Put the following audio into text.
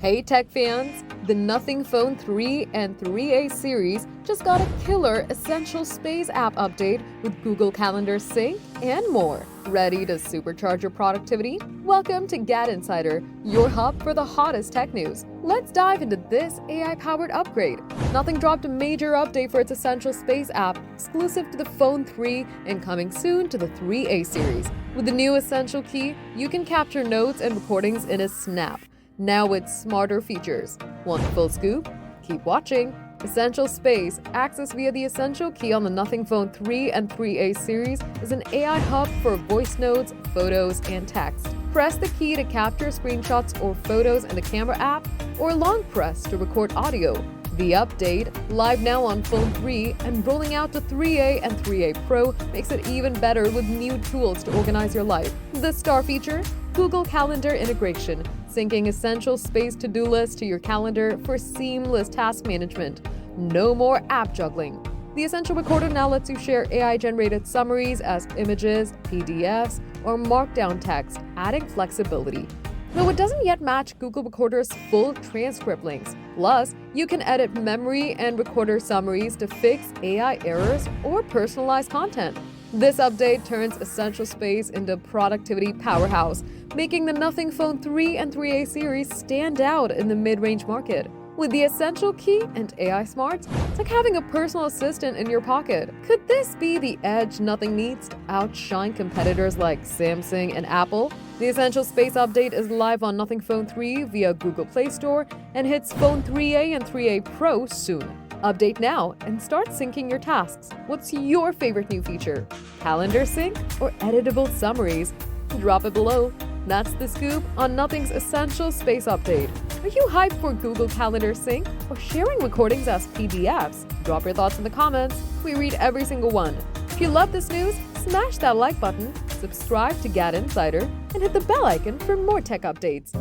Hey tech fans! The Nothing Phone 3 and 3A series just got a killer Essential Space app update with Google Calendar Sync and more. Ready to supercharge your productivity? Welcome to GadInsider, your hub for the hottest tech news. Let's dive into this AI-powered upgrade. Nothing dropped a major update for its Essential Space app, exclusive to the Phone 3 and coming soon to the 3A series. With the new Essential Key, you can capture notes and recordings in a snap. Now with smarter features. Want the full scoop? Keep watching. Essential Space, access via the Essential Key on the Nothing Phone 3 and 3A series, is an AI hub for voice notes, photos, and text. Press the key to capture screenshots or photos in the camera app, or long press to record audio. The update, live now on Phone 3 and rolling out to 3A and 3A Pro, makes it even better with new tools to organize your life. The star feature? Google Calendar integration, syncing Essential Space to-do lists to your calendar for seamless task management. No more app juggling. The Essential Recorder now lets you share AI-generated summaries as images, PDFs, or markdown text, adding flexibility. Though it doesn't yet match Google Recorder's full transcript links. Plus, you can edit memory and recorder summaries to fix AI errors or personalize content. This update turns Essential Space into a productivity powerhouse, making the Nothing Phone 3 and 3A series stand out in the mid-range market. With the Essential Key and AI Smarts, it's like having a personal assistant in your pocket. Could this be the edge Nothing needs to outshine competitors like Samsung and Apple? The Essential Space update is live on Nothing Phone 3 via Google Play Store and hits Phone 3A and 3A Pro soon. Update now and start syncing your tasks. What's your favorite new feature? Calendar sync or editable summaries? Drop it below. That's the scoop on Nothing's Essential Space update. Are you hyped for Google Calendar Sync or sharing recordings as PDFs? Drop your thoughts in the comments. We read every single one. If you love this news, smash that like button, subscribe to GadInsider, and hit the bell icon for more tech updates.